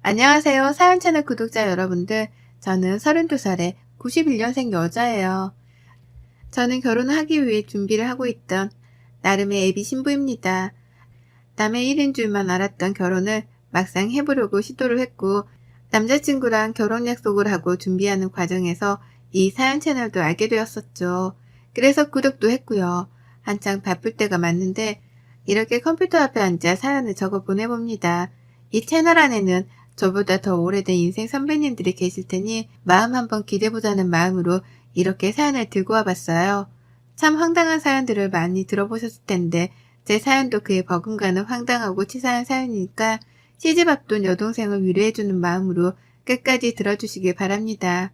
안녕하세요. 사연 채널 구독자 여러분들. 저는 32살의 91년생 여자예요. 저는 결혼을 하기 위해 준비를 하고 있던 나름의 예비 신부입니다. 남의 일인 줄만 알았던 결혼을 막상 해보려고 시도를 했고, 남자친구랑 결혼 약속을 하고 준비하는 과정에서 이 사연 채널도 알게 되었었죠. 그래서 구독도 했고요. 한창 바쁠 때가 맞는데 이렇게 컴퓨터 앞에 앉아 사연을 적어 보내봅니다. 이 채널 안에는 저보다 더 오래된 인생 선배님들이 계실 테니 마음 한번 기대보자는 마음으로 이렇게 사연을 들고 와봤어요. 참 황당한 사연들을 많이 들어보셨을 텐데 제 사연도 그에 버금가는 황당하고 치사한 사연이니까 시집 앞둔 여동생을 위로해주는 마음으로 끝까지 들어주시길 바랍니다.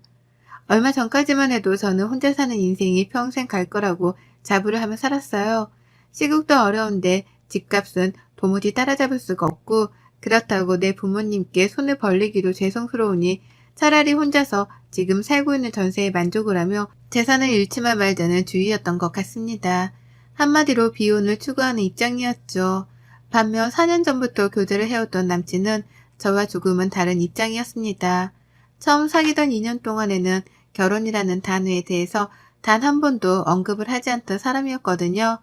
얼마 전까지만 해도 저는 혼자 사는 인생이 평생 갈 거라고 자부를 하며 살았어요. 시국도 어려운데 집값은 도무지 따라잡을 수가 없고 그렇다고 내 부모님께 손을 벌리기도 죄송스러우니 차라리 혼자서 지금 살고 있는 전세에 만족을 하며 재산을 잃지만 말자는 주의였던 것 같습니다. 한마디로 비혼을 추구하는 입장이었죠. 반면 4년 전부터 교제를 해오던 남친은 저와 조금은 다른 입장이었습니다. 처음 사귀던 2년 동안에는 결혼이라는 단어에 대해서 단 한 번도 언급을 하지 않던 사람이었거든요.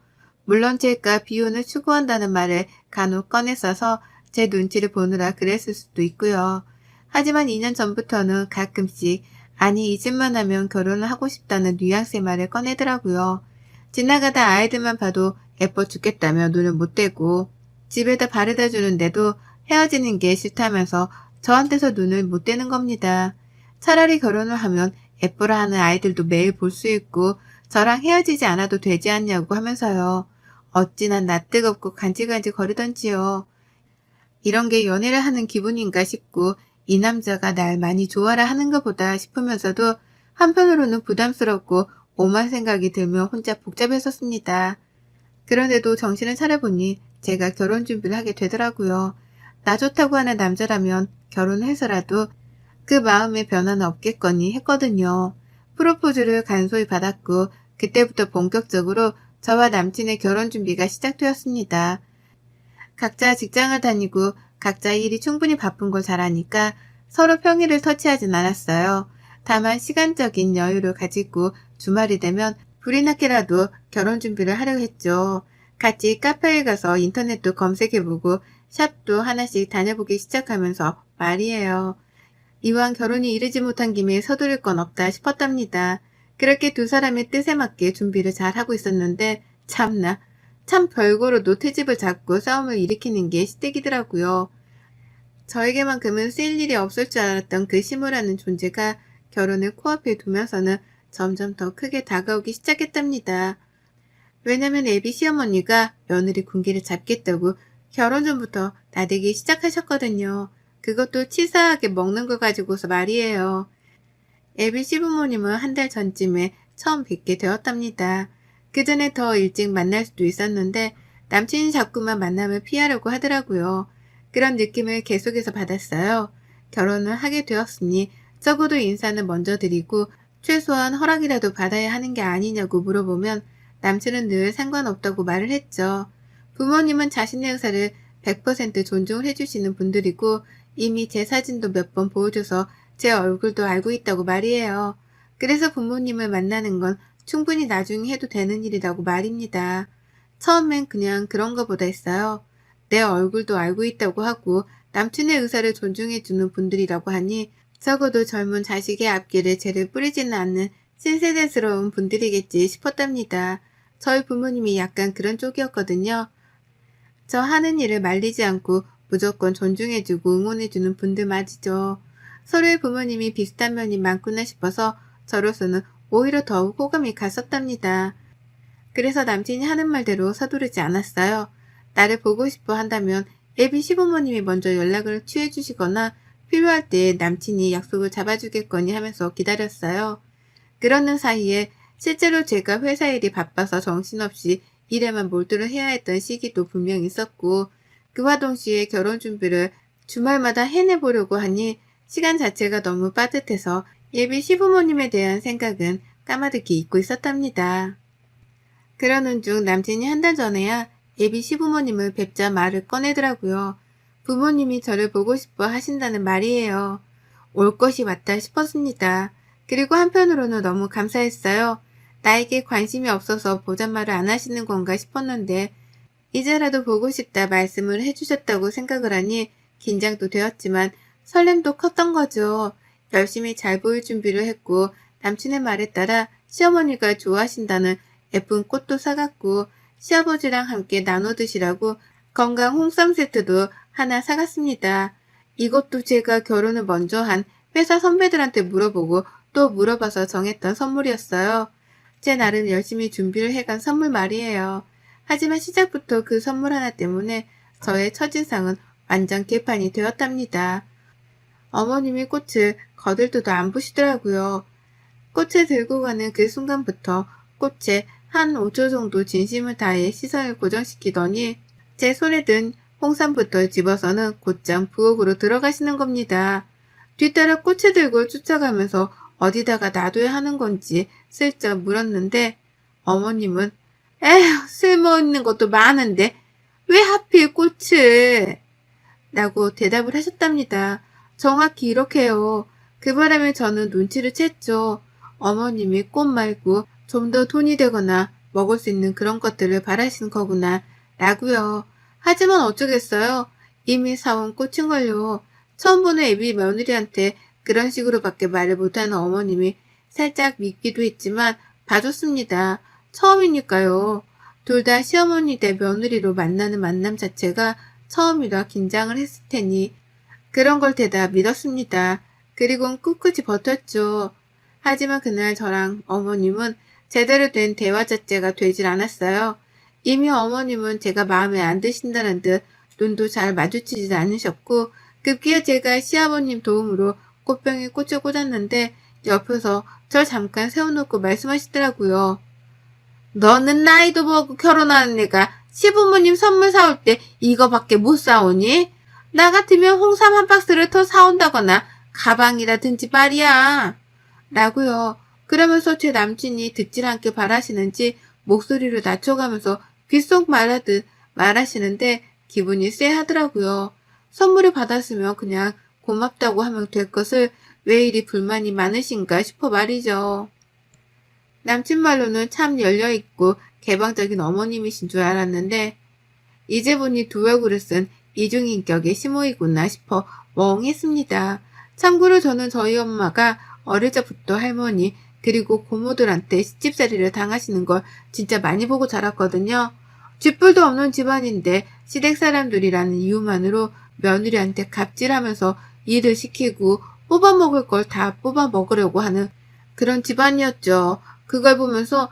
물론 제가 비혼을 추구한다는 말을 간혹 꺼냈어서 제 눈치를 보느라 그랬을 수도 있고요. 하지만 2년 전부터는 가끔씩 아니 이 집만 하면 결혼을 하고 싶다는 뉘앙스의 말을 꺼내더라고요. 지나가다 아이들만 봐도 예뻐 죽겠다며 눈을 못 떼고 집에다 바래다 주는데도 헤어지는 게 싫다면서 저한테서 눈을 못 떼는 겁니다. 차라리 결혼을 하면 예뻐라 하는 아이들도 매일 볼 수 있고 저랑 헤어지지 않아도 되지 않냐고 하면서요. 어찌나 낯뜨겁고 간질간질 거리던지요. 이런 게 연애를 하는 기분인가 싶고 이 남자가 날 많이 좋아라 하는 것보다 싶으면서도 한편으로는 부담스럽고 오만 생각이 들며 혼자 복잡했었습니다. 그런데도 정신을 차려보니 제가 결혼 준비를 하게 되더라고요. 나 좋다고 하는 남자라면 결혼을 해서라도 그 마음의 변화는 없겠거니 했거든요. 프로포즈를 간소히 받았고 그때부터 본격적으로 저와 남친의 결혼 준비가 시작되었습니다. 각자 직장을 다니고 각자 일이 충분히 바쁜 걸 잘 아니까 서로 평일을 터치하진 않았어요. 다만 시간적인 여유를 가지고 주말이 되면 불이 나게라도 결혼 준비를 하려고 했죠. 같이 카페에 가서 인터넷도 검색해보고 샵도 하나씩 다녀보기 시작하면서 말이에요. 이왕 결혼이 이르지 못한 김에 서두를 건 없다 싶었답니다. 그렇게 두 사람의 뜻에 맞게 준비를 잘 하고 있었는데 참나 참 별거로도 트집을 잡고 싸움을 일으키는 게 시댁이더라고요. 저에게만큼은 쓸 일이 없을 줄 알았던 그 시무라는 존재가 결혼을 코앞에 두면서는 점점 더 크게 다가오기 시작했답니다. 왜냐면 애비 시어머니가 며느리 군기를 잡겠다고 결혼 전부터 나대기 시작하셨거든요. 그것도 치사하게 먹는 거 가지고서 말이에요. 애비 시부모님은 한 달 전쯤에 처음 뵙게 되었답니다. 그 전에 더 일찍 만날 수도 있었는데 남친이 자꾸만 만남을 피하려고 하더라고요. 그런 느낌을 계속해서 받았어요. 결혼을 하게 되었으니 적어도 인사는 먼저 드리고 최소한 허락이라도 받아야 하는 게 아니냐고 물어보면 남친은 늘 상관없다고 말을 했죠. 부모님은 자신의 의사를 100% 존중을 해주시는 분들이고 이미 제 사진도 몇 번 보여줘서 제 얼굴도 알고 있다고 말이에요. 그래서 부모님을 만나는 건 충분히 나중에 해도 되는 일이라고 말입니다. 처음엔 그냥 그런 거보다 했어요. 내 얼굴도 알고 있다고 하고 남친의 의사를 존중해주는 분들이라고 하니 적어도 젊은 자식의 앞길에 죄를 뿌리지는 않는 신세대스러운 분들이겠지 싶었답니다. 저희 부모님이 약간 그런 쪽이었거든요. 저 하는 일을 말리지 않고 무조건 존중해주고 응원해주는 분들 맞이죠. 서로의 부모님이 비슷한 면이 많구나 싶어서 저로서는 오히려 더욱 호감이 갔었답니다. 그래서 남친이 하는 말대로 서두르지 않았어요. 나를 보고 싶어 한다면 예비 시부모님이 먼저 연락을 취해주시거나 필요할 때 남친이 약속을 잡아주겠거니 하면서 기다렸어요. 그러는 사이에 실제로 제가 회사 일이 바빠서 정신없이 일에만 몰두를 해야 했던 시기도 분명 있었고 그와 동시에 결혼 준비를 주말마다 해내보려고 하니 시간 자체가 너무 빠듯해서 예비 시부모님에 대한 생각은 까마득히 잊고 있었답니다. 그러는 중 남친이 한 달 전에야 예비 시부모님을 뵙자 말을 꺼내더라고요. 부모님이 저를 보고 싶어 하신다는 말이에요. 올 것이 맞다 싶었습니다. 그리고 한편으로는 너무 감사했어요. 나에게 관심이 없어서 보잔말을 안 하시는 건가 싶었는데 이제라도 보고 싶다 말씀을 해주셨다고 생각을 하니 긴장도 되었지만 설렘도 컸던 거죠. 열심히 잘 보일 준비를 했고 남친의 말에 따라 시어머니가 좋아하신다는 예쁜 꽃도 사갔고 시아버지랑 함께 나눠 드시라고 건강 홍삼 세트도 하나 사갔습니다. 이것도 제가 결혼을 먼저 한 회사 선배들한테 물어보고 또 물어봐서 정했던 선물이었어요. 제 나름 열심히 준비를 해간 선물 말이에요. 하지만 시작부터 그 선물 하나 때문에 저의 첫인상은 완전 개판이 되었답니다. 어머님이 꽃을 거들떠도 안 보시더라고요. 꽃을 들고 가는 그 순간부터 꽃에 한 5초 정도 진심을 다해 시선을 고정시키더니 제 손에 든 홍삼부터 집어서는 곧장 부엌으로 들어가시는 겁니다. 뒤따라 꽃을 들고 쫓아가면서 어디다가 놔둬야 하는 건지 슬쩍 물었는데 어머님은 에휴 쓸모있는 것도 많은데 왜 하필 꽃을 라고 대답을 하셨답니다. 정확히 이렇게요. 그 바람에 저는 눈치를 챘죠. 어머님이 꽃 말고 좀 더 돈이 되거나 먹을 수 있는 그런 것들을 바라시는 거구나 라고요. 하지만 어쩌겠어요. 이미 사온 꽃인걸요. 처음 보는 애비 며느리한테 그런 식으로밖에 말을 못하는 어머님이 살짝 밉기도 했지만 봐줬습니다. 처음이니까요. 둘 다 시어머니 대 며느리로 만나는 만남 자체가 처음이라 긴장을 했을 테니 그런 걸 대다 믿었습니다. 그리고는 꿋꿋이 버텼죠. 하지만 그날 저랑 어머님은 제대로 된 대화 자체가 되질 않았어요. 이미 어머님은 제가 마음에 안 드신다는 듯 눈도 잘 마주치지 않으셨고 급기야 제가 시아버님 도움으로 꽃병에 꽃을 꽂았는데 옆에서 절 잠깐 세워놓고 말씀하시더라고요. 너는 나이도 먹고 결혼하는 애가 시부모님 선물 사올 때 이거밖에 못 사오니? 나 같으면 홍삼 한 박스를 더 사온다거나 가방이라든지 말이야. 라고요. 그러면서 제 남친이 듣질 않게 바라시는지 목소리를 낮춰가면서 귓속 말하듯 말하시는데 기분이 쎄하더라고요. 선물을 받았으면 그냥 고맙다고 하면 될 것을 왜 이리 불만이 많으신가 싶어 말이죠. 남친 말로는 참 열려있고 개방적인 어머님이신 줄 알았는데 이제 보니 두 얼굴을 쓴 이중인격의 시모이구나 싶어 멍했습니다. 참고로 저는 저희 엄마가 어릴 적부터 할머니 그리고 고모들한테 시집살이를 당하시는 걸 진짜 많이 보고 자랐거든요. 쥐뿔도 없는 집안인데 시댁 사람들이라는 이유만으로 며느리한테 갑질하면서 일을 시키고 뽑아먹을 걸 다 뽑아먹으려고 하는 그런 집안이었죠. 그걸 보면서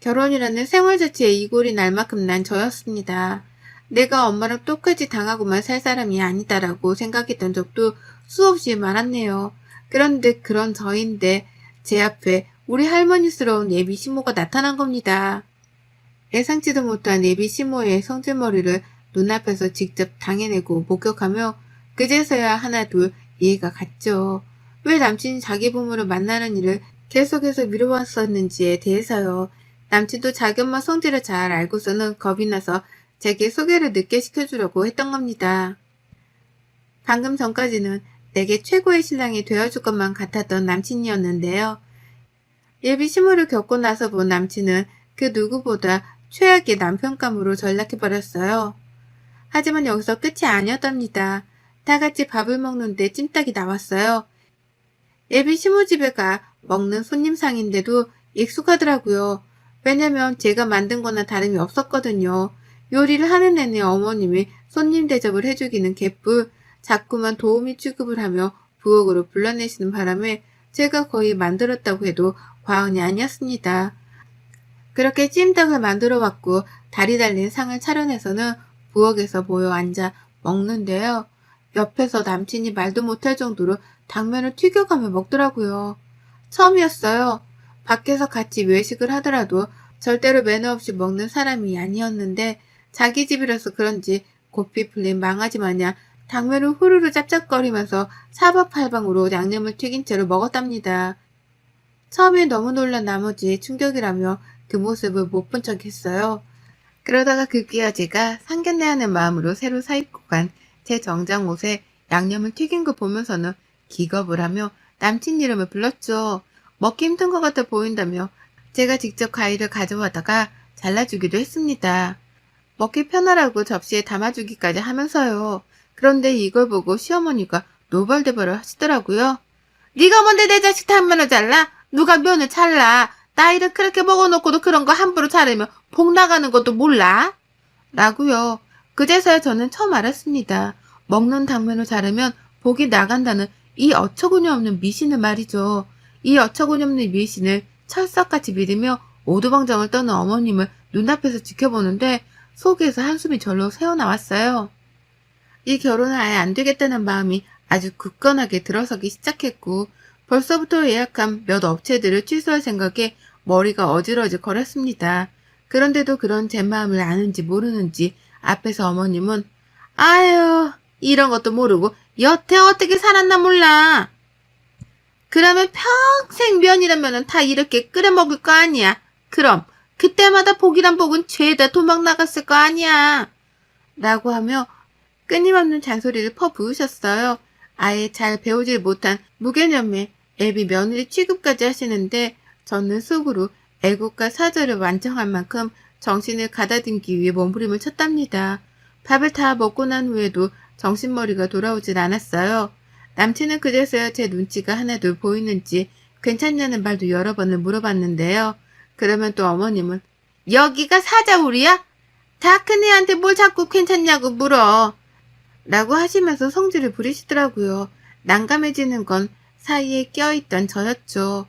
결혼이라는 생활 자체에 이골이 날 만큼 난 저였습니다. 내가 엄마랑 똑같이 당하고만 살 사람이 아니다라고 생각했던 적도 수없이 많았네요. 그런데 그런 저인데 제 앞에 우리 할머니스러운 예비 시모가 나타난 겁니다. 예상치도 못한 예비 시모의 성질머리를 눈앞에서 직접 당해내고 목격하며 그제서야 하나둘 이해가 갔죠. 왜 남친이 자기 부모를 만나는 일을 계속해서 미뤄왔었는지에 대해서요. 남친도 자기 엄마 성질을 잘 알고서는 겁이 나서 제게 소개를 늦게 시켜주려고 했던 겁니다. 방금 전까지는 내게 최고의 신랑이 되어줄 것만 같았던 남친이었는데요. 예비 시모를 겪고 나서 본 남친은 그 누구보다 최악의 남편감으로 전락해버렸어요. 하지만 여기서 끝이 아니었답니다. 다 같이 밥을 먹는데 찜닭이 나왔어요. 예비 시모 집에 가 먹는 손님상인데도 익숙하더라고요. 왜냐면 제가 만든 거나 다름이 없었거든요. 요리를 하는 내내 어머님이 손님 대접을 해주기는 개뿔 자꾸만 도우미 취급을 하며 부엌으로 불러내시는 바람에 제가 거의 만들었다고 해도 과언이 아니었습니다. 그렇게 찜닭을 만들어 왔고 다리 달린 상을 차려내서는 부엌에서 모여 앉아 먹는데요. 옆에서 남친이 말도 못할 정도로 당면을 튀겨가며 먹더라고요. 처음이었어요. 밖에서 같이 외식을 하더라도 절대로 매너 없이 먹는 사람이 아니었는데 자기 집이라서 그런지 고삐 풀린 망아지 마냥 당면을 후루루 짭짭거리면서 사방팔방으로 양념을 튀긴 채로 먹었답니다. 처음에 너무 놀란 나머지 충격이라며 그 모습을 못 본 척 했어요. 그러다가 급기야 제가 상견례하는 마음으로 새로 사입고 간 제 정장 옷에 양념을 튀긴 거 보면서는 기겁을 하며 남친 이름을 불렀죠. 먹기 힘든 것 같아 보인다며 제가 직접 과일을 가져와다가 잘라주기도 했습니다. 먹기 편하라고 접시에 담아주기까지 하면서요. 그런데 이걸 보고 시어머니가 노발대발을 하시더라고요. 네가 뭔데 내 자식 단면을 잘라? 누가 면을 잘라? 나이를 그렇게 먹어놓고도 그런 거 함부로 자르면 복 나가는 것도 몰라? 라고요. 그제서야 저는 처음 알았습니다. 먹는 당면을 자르면 복이 나간다는 이 어처구니 없는 미신을 말이죠. 이 어처구니 없는 미신을 철석같이 믿으며 오두방정을 떠는 어머님을 눈앞에서 지켜보는데 속에서 한숨이 절로 새어나왔어요. 이 결혼은 아예 안 되겠다는 마음이 아주 굳건하게 들어서기 시작했고 벌써부터 예약한 몇 업체들을 취소할 생각에 머리가 어질어질 거렸습니다. 그런데도 그런 제 마음을 아는지 모르는지 앞에서 어머님은 아유 이런 것도 모르고 여태 어떻게 살았나 몰라. 그러면 평생 면이라면 다 이렇게 끓여 먹을 거 아니야. 그럼 그때마다 복이란 복은 죄다 도망 나갔을 거 아니야. 라고 하며 끊임없는 잔소리를 퍼부으셨어요. 아예 잘 배우질 못한 무개념의 애비 며느리 취급까지 하시는데 저는 속으로 애국가 사절을 완성할 만큼 정신을 가다듬기 위해 몸부림을 쳤답니다. 밥을 다 먹고 난 후에도 정신머리가 돌아오질 않았어요. 남친은 그제서야 제 눈치가 하나둘 보이는지 괜찮냐는 말도 여러 번을 물어봤는데요. 그러면 또 어머님은 여기가 사자울이야? 다 큰 애한테 뭘 자꾸 괜찮냐고 물어. 라고 하시면서 성질을 부리시더라고요. 난감해지는 건 사이에 껴있던 저였죠.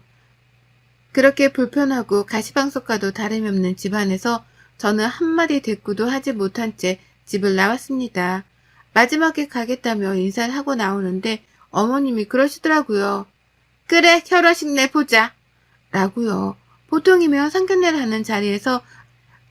그렇게 불편하고 가시방석과도 다름이 없는 집안에서 저는 한마디 대꾸도 하지 못한 채 집을 나왔습니다. 마지막에 가겠다며 인사를 하고 나오는데 어머님이 그러시더라고요. 그래 결혼식 내 보자. 라고요. 보통이면 상견례를 하는 자리에서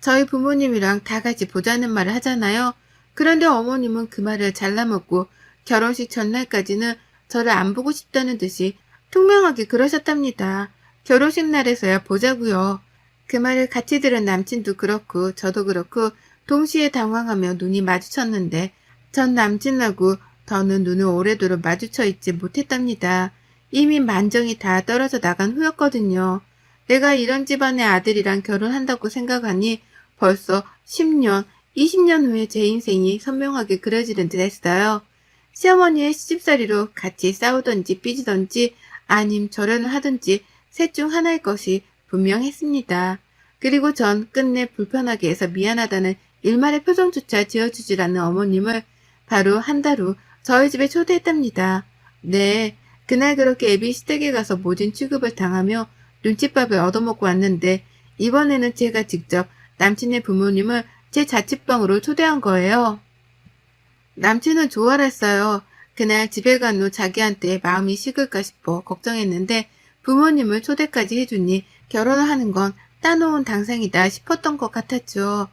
저희 부모님이랑 다 같이 보자는 말을 하잖아요. 그런데 어머님은 그 말을 잘라먹고 결혼식 전날까지는 저를 안 보고 싶다는 듯이 투명하게 그러셨답니다. 결혼식 날에서야 보자고요. 그 말을 같이 들은 남친도 그렇고 저도 그렇고 동시에 당황하며 눈이 마주쳤는데 전 남친하고 더는 눈을 오래도록 마주쳐 있지 못했답니다. 이미 만정이 다 떨어져 나간 후였거든요. 내가 이런 집안의 아들이랑 결혼한다고 생각하니 벌써 10년, 20년 후에 제 인생이 선명하게 그려지는 듯 했어요. 시어머니의 시집살이로 같이 싸우던지 삐지던지 아님 절연을 하든지 셋 중 하나일 것이 분명했습니다. 그리고 전 끝내 불편하게 해서 미안하다는 일말의 표정조차 지어주질 않는 어머님을 바로 한 달 후 저희 집에 초대했답니다. 네, 그날 그렇게 애비 시댁에 가서 모진 취급을 당하며 눈칫밥을 얻어먹고 왔는데 이번에는 제가 직접 남친의 부모님을 제 자취방으로 초대한 거예요. 남친은 좋아했어요. 그날 집에 간 후 자기한테 마음이 식을까 싶어 걱정했는데 부모님을 초대까지 해주니 결혼을 하는 건 따놓은 당상이다 싶었던 것 같았죠.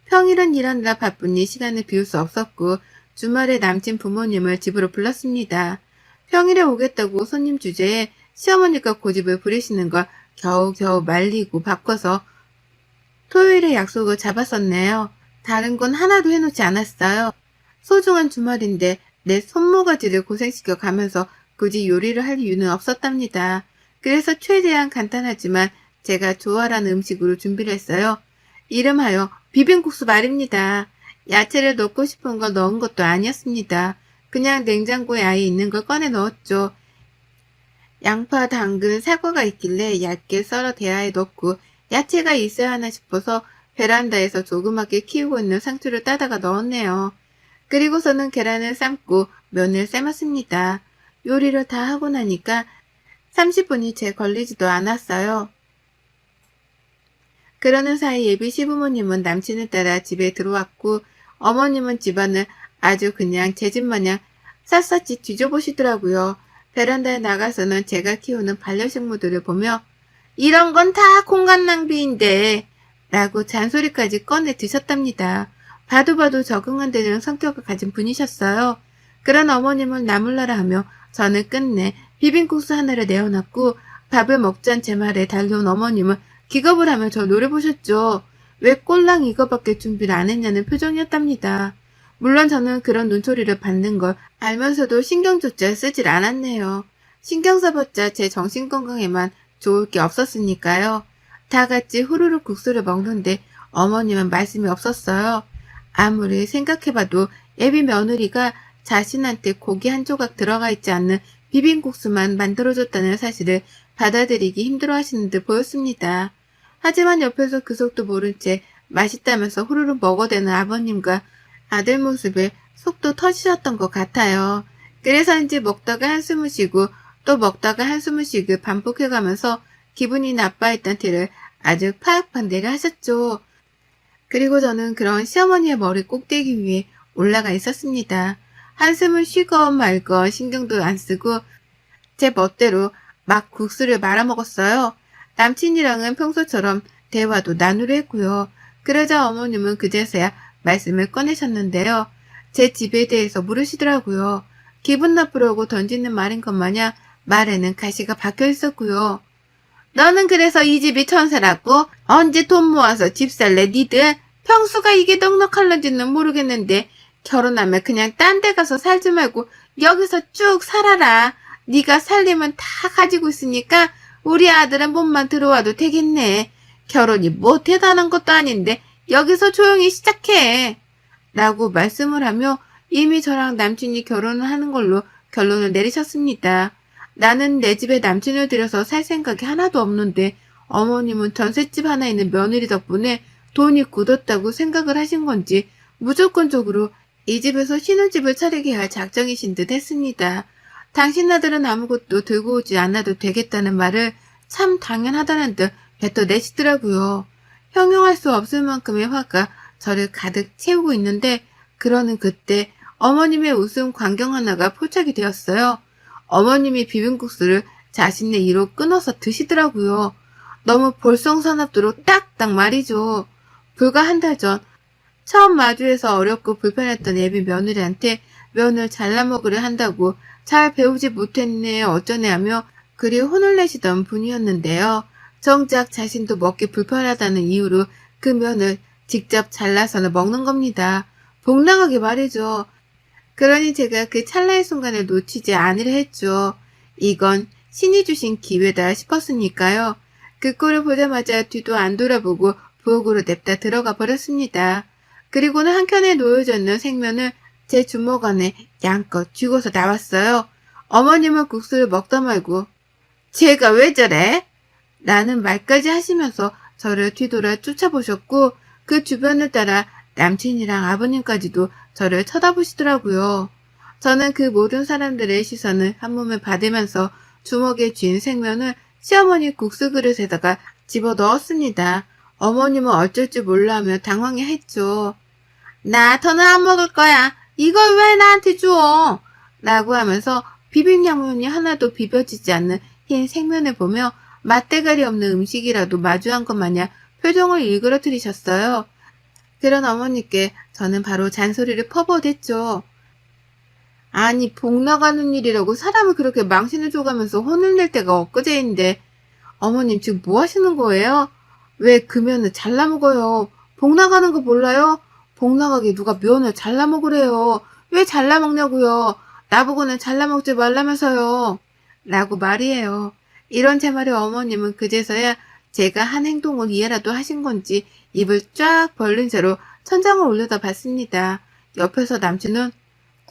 평일은 일하느라 바쁘니 시간을 비울 수 없었고 주말에 남친 부모님을 집으로 불렀습니다. 평일에 오겠다고 손님 주제에 시어머니가 고집을 부리시는 걸 겨우겨우 말리고 바꿔서 토요일에 약속을 잡았었네요. 다른 건 하나도 해놓지 않았어요. 소중한 주말인데 내 손모가지를 고생시켜 가면서 굳이 요리를 할 이유는 없었답니다. 그래서 최대한 간단하지만 제가 좋아하는 음식으로 준비를 했어요. 이름하여 비빔국수 말입니다. 야채를 넣고 싶은 걸 넣은 것도 아니었습니다. 그냥 냉장고에 아예 있는 걸 꺼내 넣었죠. 양파, 당근, 사과가 있길래 얇게 썰어 대야에 넣고 야채가 있어야 하나 싶어서 베란다에서 조그맣게 키우고 있는 상추를 따다가 넣었네요. 그리고서는 계란을 삶고 면을 삶았습니다. 요리를 다 하고 나니까 30분이 채 걸리지도 않았어요. 그러는 사이 예비 시부모님은 남친을 따라 집에 들어왔고 어머님은 집안을 아주 그냥 제 집 마냥 샅샅이 뒤져보시더라고요. 베란다에 나가서는 제가 키우는 반려식물들을 보며 이런 건 다 공간 낭비인데 라고 잔소리까지 꺼내 드셨답니다. 봐도 적응 안 되는 성격을 가진 분이셨어요. 그런 어머님을 나몰라라 하며 저는 끝내 비빔국수 하나를 내어놨고 밥을 먹자는 제 말에 달려온 어머님은 기겁을 하며 저 노려보셨죠. 왜 꼴랑 이거밖에 준비를 안 했냐는 표정이었답니다. 물론 저는 그런 눈초리를 받는 걸 알면서도 신경조차 쓰질 않았네요. 신경 써봤자 제 정신건강에만 좋을 게 없었으니까요. 다 같이 후루룩 국수를 먹는데 어머님은 말씀이 없었어요. 아무리 생각해봐도 예비 며느리가 자신한테 고기 한 조각 들어가 있지 않는 비빔국수만 만들어줬다는 사실을 받아들이기 힘들어하시는 듯 보였습니다. 하지만 옆에서 그 속도 모른 채 맛있다면서 후루룩 먹어대는 아버님과 아들 모습에 속도 터지셨던 것 같아요. 그래서인지 먹다가 한숨을 쉬고 또 먹다가 한숨을 쉬고 반복해가면서 기분이 나빠했던 티를 아주 파악판대를 하셨죠. 그리고 저는 그런 시어머니의 머리 꼭대기 위에 올라가 있었습니다. 한숨을 쉬건 말건 신경도 안 쓰고 제 멋대로 막 국수를 말아먹었어요. 남친이랑은 평소처럼 대화도 나누려 했고요. 그러자 어머님은 그제서야 말씀을 꺼내셨는데요. 제 집에 대해서 물으시더라고요. 기분 나쁘려고 던지는 말인 것 마냥 말에는 가시가 박혀 있었고요. 너는 그래서 이 집이 천사라고? 언제 돈 모아서 집 살래 니들? 평수가 이게 넉넉할런지는 모르겠는데 결혼하면 그냥 딴 데 가서 살지 말고 여기서 쭉 살아라. 네가 살림은 다 가지고 있으니까 우리 아들은 몸만 들어와도 되겠네. 결혼이 뭐 대단한 것도 아닌데 여기서 조용히 시작해. 라고 말씀을 하며 이미 저랑 남친이 결혼을 하는 걸로 결론을 내리셨습니다. 나는 내 집에 남친을 들여서 살 생각이 하나도 없는데 어머님은 전셋집 하나 있는 며느리 덕분에 돈이 굳었다고 생각을 하신 건지 무조건적으로 이 집에서 신혼집을 차리게 할 작정이신 듯 했습니다. 당신 아들은 아무것도 들고 오지 않아도 되겠다는 말을 참 당연하다는 듯 뱉어내시더라고요. 형용할 수 없을 만큼의 화가 저를 가득 채우고 있는데 그러는 그때 어머님의 웃음 광경 하나가 포착이 되었어요. 어머님이 비빔국수를 자신의 이로 끊어서 드시더라고요. 너무 볼썽사납도록 딱딱 말이죠. 불과 한 달 전 처음 마주해서 어렵고 불편했던 예비 며느리한테 면을 잘라 먹으려 한다고 잘 배우지 못했네 어쩌네 하며 그리 혼을 내시던 분이었는데요. 정작 자신도 먹기 불편하다는 이유로 그 면을 직접 잘라서는 먹는 겁니다. 복 나가게 말이죠. 그러니 제가 그 찰나의 순간을 놓치지 않으려 했죠. 이건 신이 주신 기회다 싶었으니까요. 그 꼴을 보자마자 뒤도 안 돌아보고 부엌으로 냅다 들어가 버렸습니다. 그리고는 한켠에 놓여져 있는 생면을 제 주먹 안에 양껏 쥐고서 나왔어요. 어머님은 국수를 먹다 말고 제가 왜 저래? 라는 말까지 하시면서 저를 뒤돌아 쫓아보셨고 그 주변을 따라 남친이랑 아버님까지도 저를 쳐다보시더라고요. 저는 그 모든 사람들의 시선을 한 몸에 받으면서 주먹에 쥔 생면을 시어머니 국수 그릇에다가 집어넣었습니다. 어머님은 어쩔 줄 몰라 하며 당황해했죠. 나 더는 안 먹을 거야. 이걸 왜 나한테 줘? 라고 하면서 비빔양면이 하나도 비벼지지 않는 흰 생면을 보며 맛대가리 없는 음식이라도 마주한 것 마냥 표정을 일그러뜨리셨어요. 그런 어머니께 저는 바로 잔소리를 퍼부어댔죠. 아니 복 나가는 일이라고 사람을 그렇게 망신을 줘가면서 혼을 낼 때가 엊그제인데 어머님 지금 뭐 하시는 거예요? 왜 그 면을 잘라 먹어요? 복 나가는 거 몰라요? 복 나가게 누가 면을 잘라 먹으래요? 왜 잘라 먹냐고요? 나보고는 잘라 먹지 말라면서요. 라고 말이에요. 이런 제 말에 어머님은 그제서야 제가 한 행동을 이해라도 하신 건지 입을 쫙 벌린 채로 천장을 올려다봤습니다. 옆에서 남친은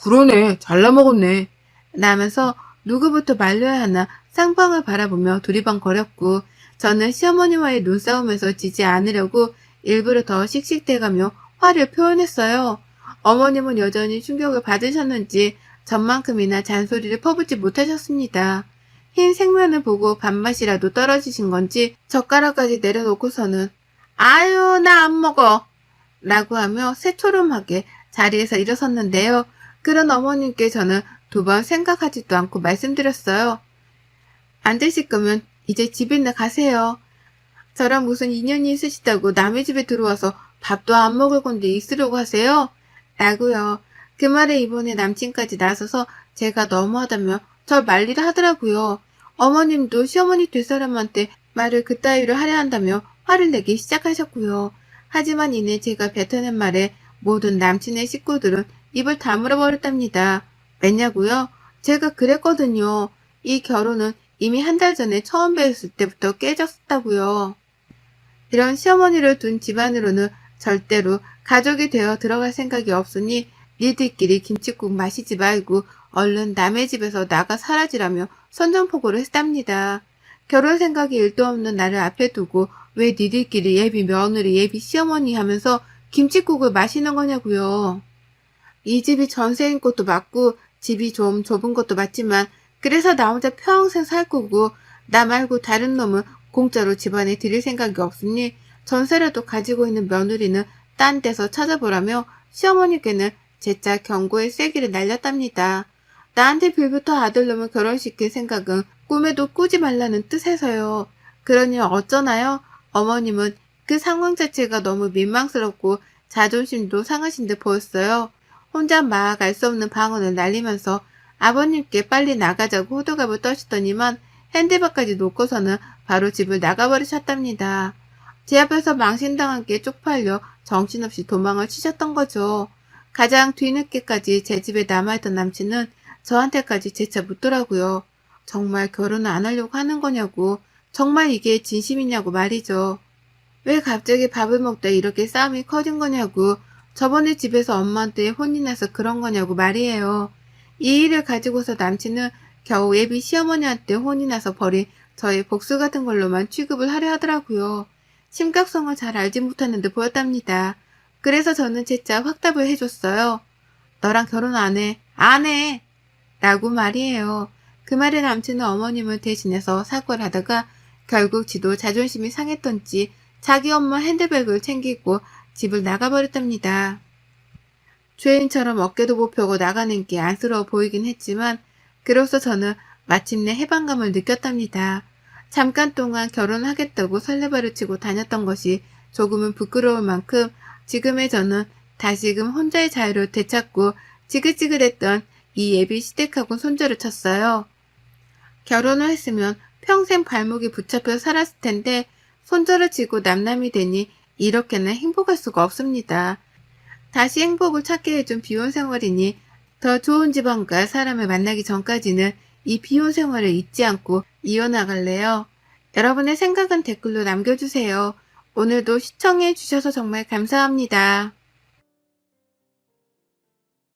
그러네 잘라 먹었네 라면서 누구부터 말려야 하나 쌍방을 바라보며 두리번거렸고 저는 시어머니와의 눈싸움에서 지지 않으려고 일부러 더 씩씩대가며 화를 표현했어요. 어머님은 여전히 충격을 받으셨는지 전만큼이나 잔소리를 퍼붓지 못하셨습니다. 흰 생면을 보고 밥맛이라도 떨어지신 건지 젓가락까지 내려놓고서는 아유 나 안 먹어 라고 하며 새초롬하게 자리에서 일어섰는데요. 그런 어머님께 저는 두 번 생각하지도 않고 말씀드렸어요. 안 드실 거면 이제 집이나 가세요. 저랑 무슨 인연이 있으시다고 남의 집에 들어와서 밥도 안 먹을 건데 있으려고 하세요? 라고요. 그 말에 이번에 남친까지 나서서 제가 너무하다며 절 말리라 하더라고요. 어머님도 시어머니 될 사람한테 말을 그따위로 하려 한다며 화를 내기 시작하셨고요. 하지만 이내 제가 뱉어낸 말에 모든 남친의 식구들은 입을 다물어 버렸답니다. 왜냐고요? 제가 그랬거든요. 이 결혼은 이미 한 달 전에 처음 뵈었을 때부터 깨졌다고요. 이런 시어머니를 둔 집안으로는 절대로 가족이 되어 들어갈 생각이 없으니 니들끼리 김칫국 마시지 말고 얼른 남의 집에서 나가 사라지라며 선전포고를 했답니다. 결혼 생각이 일도 없는 나를 앞에 두고 왜 니들끼리 예비 며느리 예비 시어머니 하면서 김칫국을 마시는 거냐고요. 이 집이 전세인 것도 맞고 집이 좀 좁은 것도 맞지만 그래서 나 혼자 평생 살 거고 나 말고 다른 놈은 공짜로 집안에 들일 생각이 없으니 전세라도 가지고 있는 며느리는 딴 데서 찾아보라며 시어머니께는 재차 경고의 쐐기를 날렸답니다. 나한테 빌부터 아들놈을 결혼시킬 생각은 꿈에도 꾸지 말라는 뜻에서요. 그러니 어쩌나요? 어머님은 그 상황 자체가 너무 민망스럽고 자존심도 상하신 듯 보였어요. 혼자 막 알 수 없는 방언을 날리면서 아버님께 빨리 나가자고 호들갑을 떠시더니만 핸드백까지 놓고서는 바로 집을 나가버리셨답니다. 제 앞에서 망신당한 게 쪽팔려 정신없이 도망을 치셨던 거죠. 가장 뒤늦게까지 제 집에 남아있던 남친은 저한테까지 재차 묻더라고요. 정말 결혼을 안 하려고 하는 거냐고, 정말 이게 진심이냐고 말이죠. 왜 갑자기 밥을 먹다 이렇게 싸움이 커진 거냐고, 저번에 집에서 엄마한테 혼이 나서 그런 거냐고 말이에요. 이 일을 가지고서 남친은 겨우 예비 시어머니한테 혼이 나서 버린 저의 복수 같은 걸로만 취급을 하려 하더라고요. 심각성을 잘 알지 못하는 듯 보였답니다. 그래서 저는 재차 확답을 해줬어요. 너랑 결혼 안 해. 안 해. 라고 말이에요. 그 말에 남친은 어머님을 대신해서 사과를 하다가 결국 지도 자존심이 상했던지 자기 엄마 핸드백을 챙기고 집을 나가버렸답니다. 죄인처럼 어깨도 못 펴고 나가는 게 안쓰러워 보이긴 했지만 그로써 저는 마침내 해방감을 느꼈답니다. 잠깐 동안 결혼하겠다고 설레발을 치고 다녔던 것이 조금은 부끄러울 만큼 지금의 저는 다시금 혼자의 자유를 되찾고 지긋지긋했던 이 예비 시댁하고 손절을 쳤어요. 결혼을 했으면 평생 발목이 붙잡혀 살았을 텐데 손절을 치고 남남이 되니 이렇게는 행복할 수가 없습니다. 다시 행복을 찾게 해준 비혼 생활이니 더 좋은 집안과 사람을 만나기 전까지는 이 비혼 생활을 잊지 않고 이어나갈래요. 여러분의 생각은 댓글로 남겨주세요. 오늘도 시청해 주셔서 정말 감사합니다.